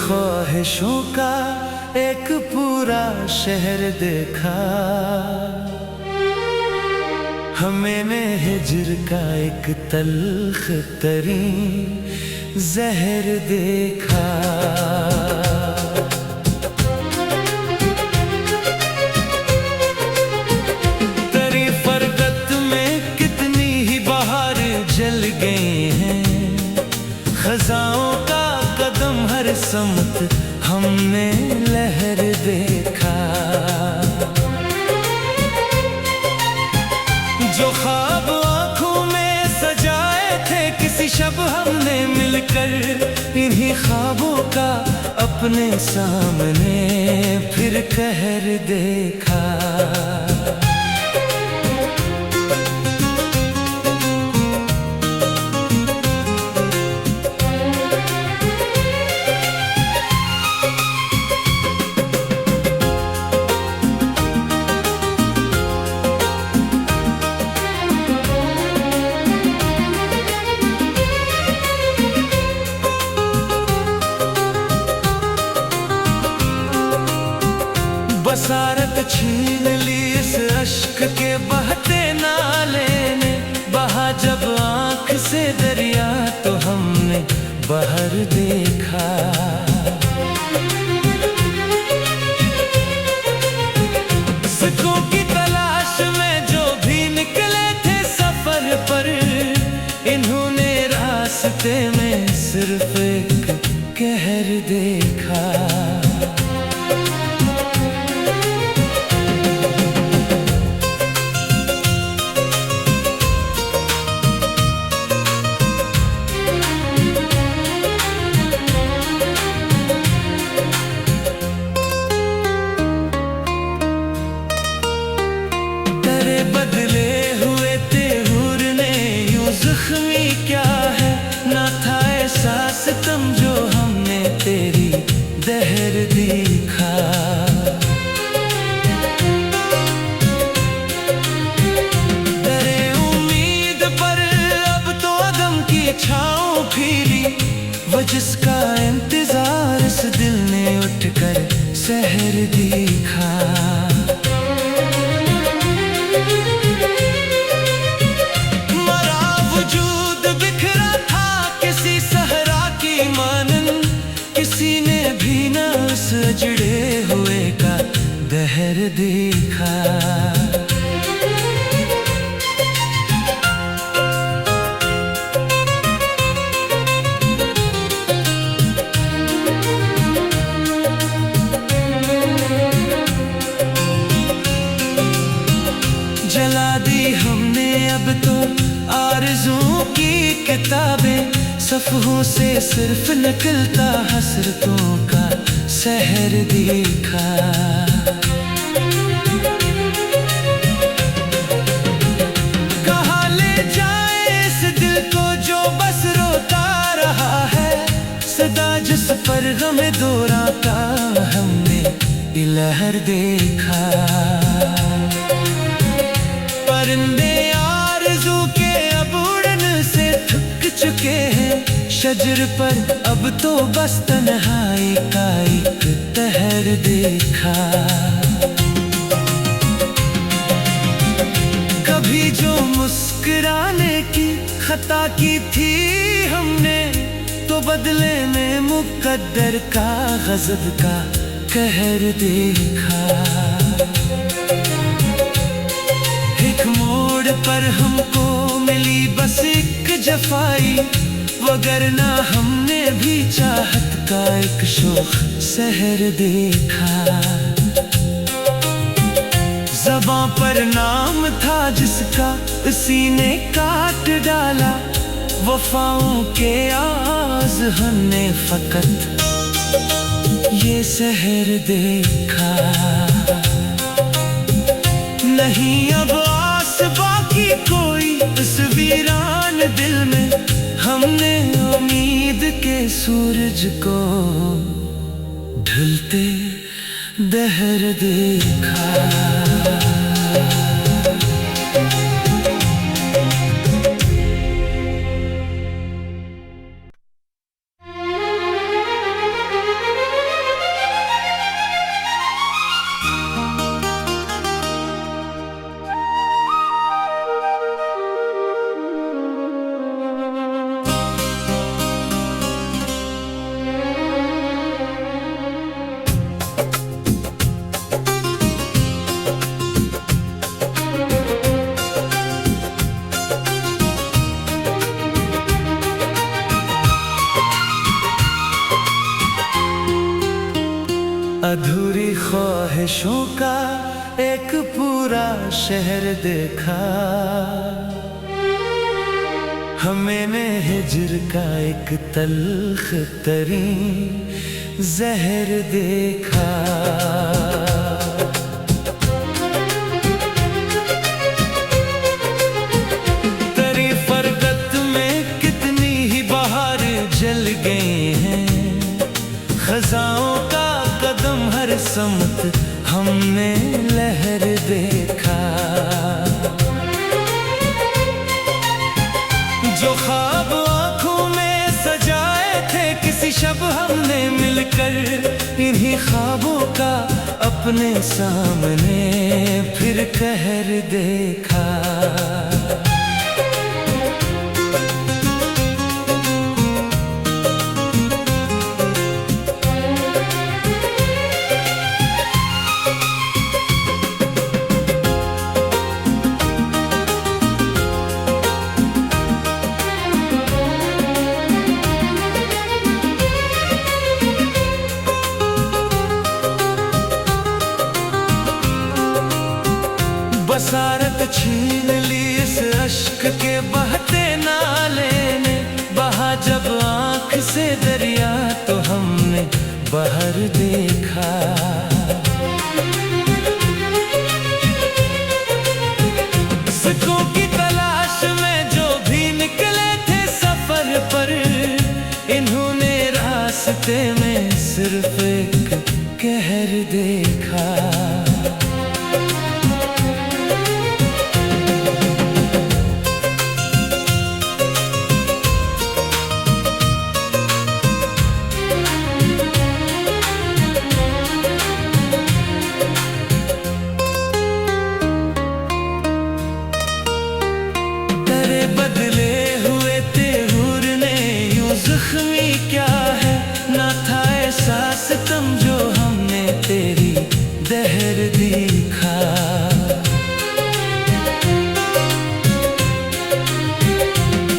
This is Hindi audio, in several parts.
ख्वाहिशों का एक पूरा शहर देखा, मैंने हिज्र का एक तल्ख तरीन जहर देखा। तेरी फरकत में कितनी ही बहार जल गए हैं, खजाओं का कदम हर समत हमने लहर देखा। जो ख्वाब आँखों में सजाए थे किसी शब हमने मिलकर, इन्हीं ख्वाबों का अपने सामने फिर कहर देखा। बसारत छीन ली इस अश्क के बहते नाले ने, बहा जब आँख से दरिया तो हमने बहर देखा। सिक्कों की तलाश में जो भी निकले थे सफर पर, इन्होंने रास्ते में सिर्फ एक कहर देखा। बदले हुए तेहूर ने यूं जख्मी क्या है, ना था एहसास तम जो हमने तेरी दहर देखा। तेरे उम्मीद पर अब तो अदम की छाँव फिरी, वो जिसका इंतजार इस दिल ने उठकर सहर देखा। किसी ने भी न सजड़े हुए का दहर देखा। जला दी हमने अब तो आरज़ुओं की किताबें, सफ़हों से सिर्फ निकलता हसरतों का सहर देखा। कहाँ ले जाए इस दिल को जो बस रोता रहा है, सदा जिस पर गम दौरा का हमने लहर देखा। परिंदे आरज़ू के अब उड़न से थक चुके हैं, शजर पर अब तो बस तन्हाई का एक तहर देखा। कभी जो मुस्कुराने की खता की थी हमने, तो बदले में मुकद्दर का गज़ब का कहर देखा। एक मोड़ पर हमको मिली बस एक जफाई, वगरना हमने भी चाहत का एक शोख सहर देखा। ज़बां पर नाम था जिसका उसी ने काट डाला, वफाओं के आज़ हमने फकत ये सहर देखा। नहीं अब आस बाकी कोई इस वीरान दिल में, हमने उम्मीद के सूरज को ढलते दहर देखा। अधूरी ख्वाहिशों का एक पूरा शहर देखा, मैंने हिज्र का एक तल्ख तरीन जहर देखा। तेरी फरगत में कितनी ही बहार जल गए हैं, खजाओं का कदम हर समत हमने लहर देखा। जो ख्वाब आँखों में सजाए थे किसी शब हमने मिलकर, इन्हीं ख्वाबों का अपने सामने फिर कहर देखा। बसारत छीन ली इस अश्क के बहते नाले ने, बहा जब आँख से दरिया तो हमने बहर देखा। सिक्कों की तलाश में जो भी निकले थे सफर पर, इन्होंने रास्ते में सिर्फ एक कहर देखा। बदले हुए तेहूर ने यूं जख्मी क्या है, ना था एहसास तम जो हमने तेरी दहर देखा।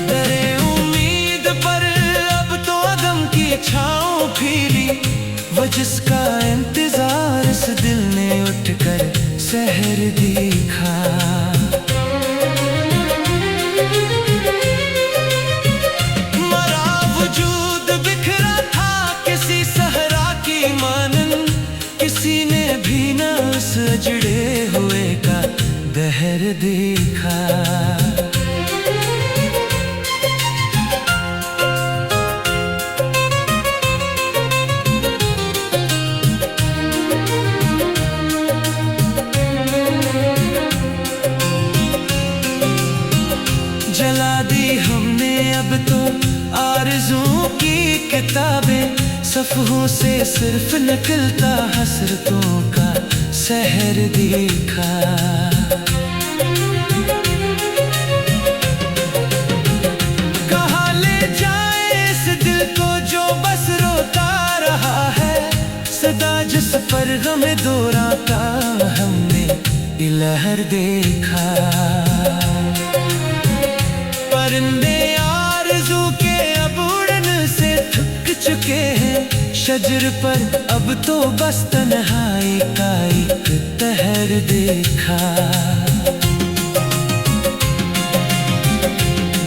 तेरे उम्मीद पर अब तो अदम की छाँव फिरी, वो जिसका इंतजार इस दिल ने उठकर सहर देखा। किसी ने भी न उस अजड़े हुए का दहर देखा। जला दी हमने अब तो आरज़ुओं की किताबें, सफ़हों से सिर्फ निकलता हसरतों का सहर देखा। कहाँ ले जाए इस दिल को जो बस रोता रहा है, सदा जिस पर गम दौरा का हमने लहर देखा। परिंदे आरज़ू के अब उड़न से थक चुके हैं, शजर पर अब तो बस तन्हाई का एक तहर देखा।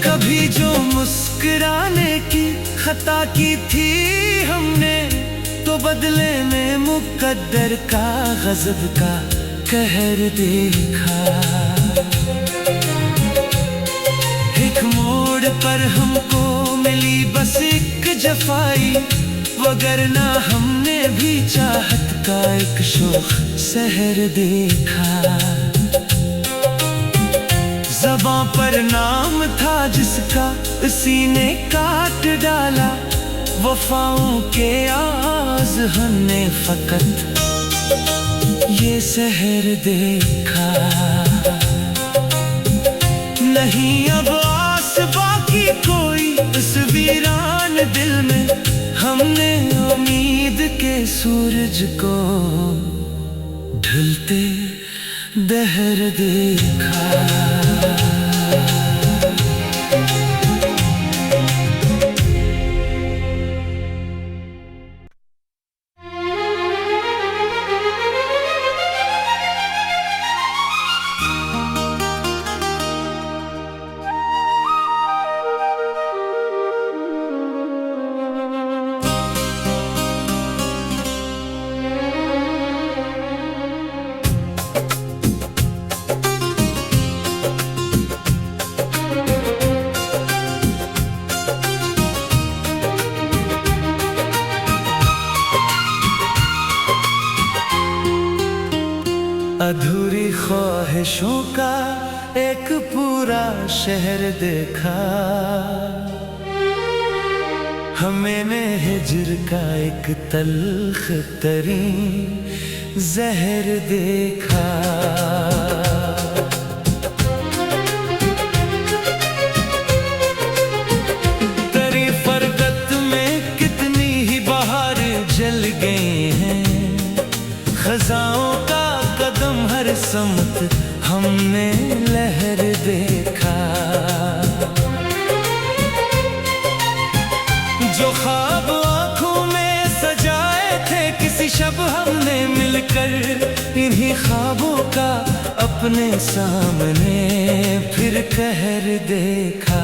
कभी जो मुस्कुराने की खता की थी हमने, तो बदले में मुकद्दर का गज़ब का कहर देखा। एक मोड़ पर हमको मिली बस एक जफाई, वगरना हमने भी चाहत का एक शोख सहर देखा। ज़बां पर नाम था जिसका उसी ने काट डाला, वफाओं के आज़ हमने फकत ये सहर देखा। नहीं अब आस बाकी कोई इस वीरान दिल में, हमने उम्मीद के सूरज को ढलते दहर देखा। ख्वाहिशों का एक पूरा शहर देखा, मैंने हिज्र का एक तल्ख तरीन जहर देखा। तेरी फरगत में कितनी ही बहार जल गए हैं, खजाओं का कदम हर समत हमने लहर देखा। जो ख्वाब आँखों में सजाए थे किसी शब हमने मिलकर, इन्हीं ख्वाबों का अपने सामने फिर कहर देखा।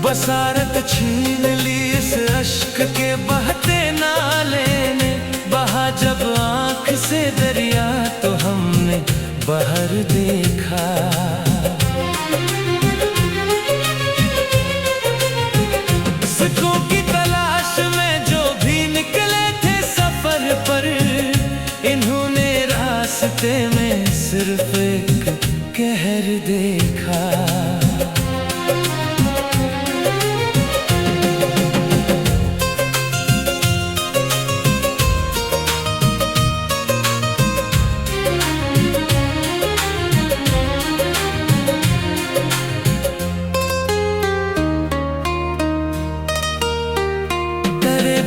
बसारत छीन ली इस अश्क के बहते नाले ने, बहा जब आँख से दरिया तो हमने बहर देखा। सिक्कों की तलाश में जो भी निकले थे सफर पर, इन्होंने रास्ते में सिर्फ एक कहर देखा।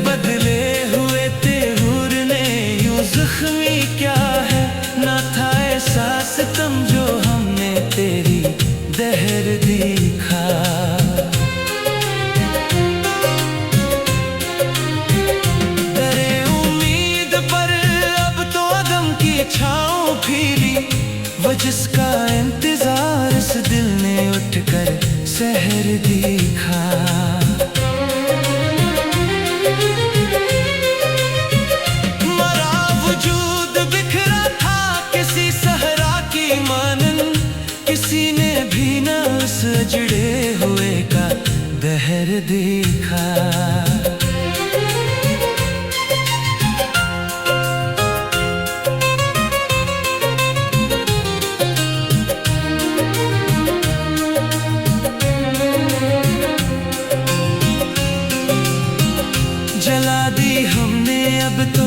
बदले हुए तेहूर ने यूं जख्मी क्या है, ना था एहसास तुम जो हमने तेरी दहर देखा। तेरे उम्मीद पर अब तो अदम की छाँव फिरी, वो जिसका इंतजार इस दिल ने उठकर सहर देखा। किसी ने भी न उस जड़े हुए का दहर देखा। जला दी हमने अब तो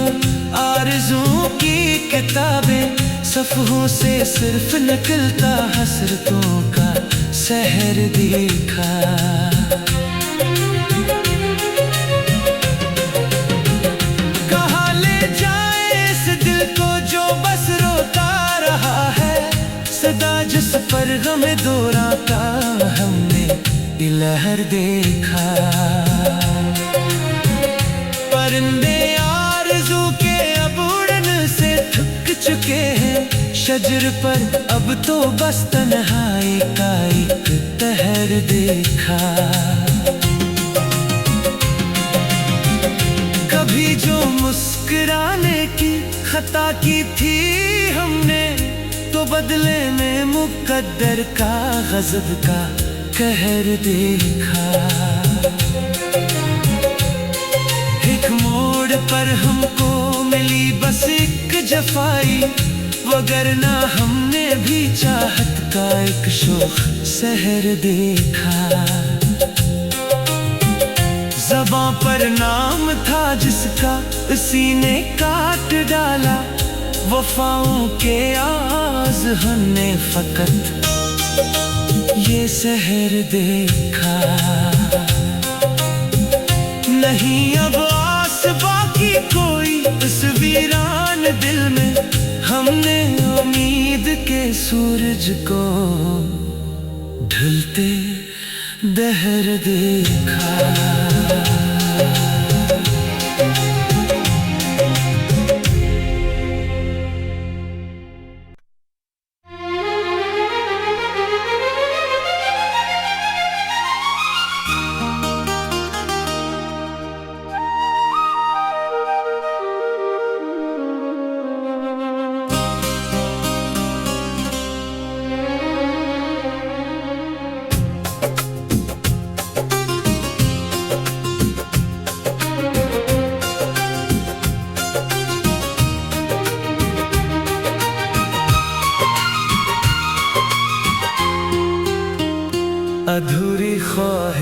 आरज़ू की किताबें, सफ़हों से सिर्फ निकलता हसरतों का सहर देखा। कहाँ ले जाए इस दिल को जो बस रोता रहा है, सदा जिस पर गम दौरा का हमने लहर देखा। परिंदे आरज़ू के अब उड़न से थक चुके हैं, शजर पर अब तो बस तन्हाई का एक तहर देखा। कभी जो मुस्कुराने की खता की थी हमने, तो बदले में मुकद्दर का गज़ब का कहर देखा। एक मोड़ पर हमको मिली बस एक जफाई, वगरना हमने भी चाहत का एक शोख सहर देखा। ज़बां पर नाम था जिसका उसी ने काट डाला, वफाओं के आज़ हमने फकत ये सहर देखा। नहीं अब आस बाकी कोई इस वीरान दिल में, हमने उम्मीद के सूरज को ढलते दहर देखा।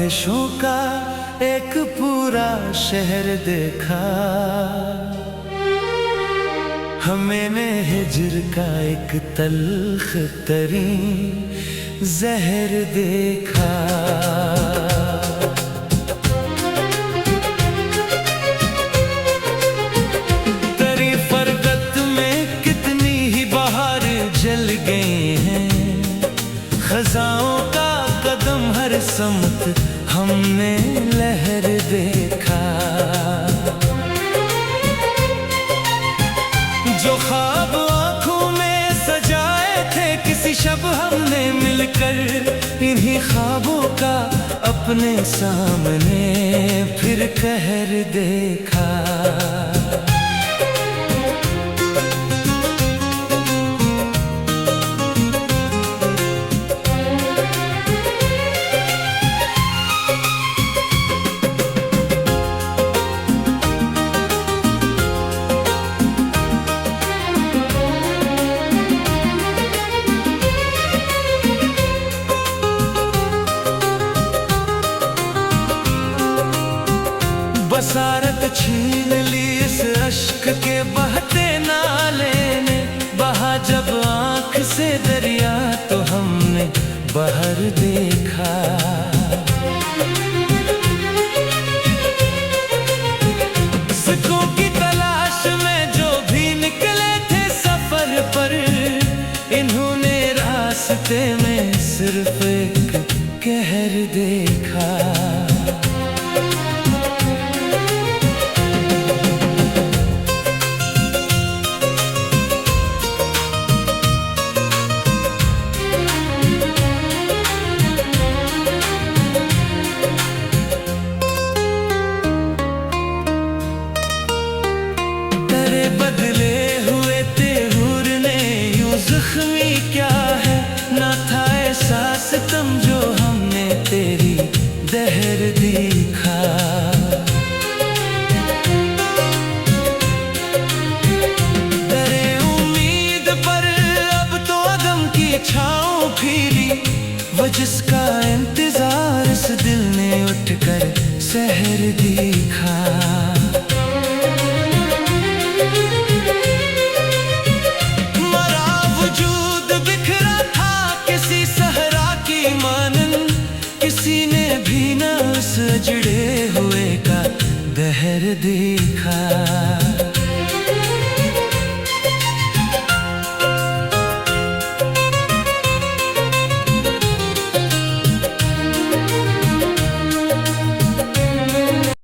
ख्वाहिशों का एक पूरा शहर देखा। मैंने हिज्र का एक तल्ख तरीन जहर देखा। तेरी फरकत में कितनी ही बहार जल गए हैं, खजाओं का कदम हर समत हमने लहर देखा। जो ख्वाब आंखों में सजाए थे किसी शब हमने मिलकर, इन्हीं ख्वाबों का अपने सामने फिर कहर देखा। बसारत छीन ली इस अश्क के बहते नाले ने, बहा जब आंख से दरिया तो हमने बहर देखा। सुकून की तलाश में जो भी निकले थे सफर पर, इन्होंने रास्ते में सिर्फ एक कहर देखा। बदले हुए तेहूर ने यूं जख्मी क्या है, ना था एहसास तम जो हमने तेरी दहर देखा। दरे उम्मीद पर अब तो अदम की छाँव फिरी, वो जिसका इंतजार इस दिल ने उठकर सहर देखा। किसी ने भी न उस जड़े हुए का दहर देखा।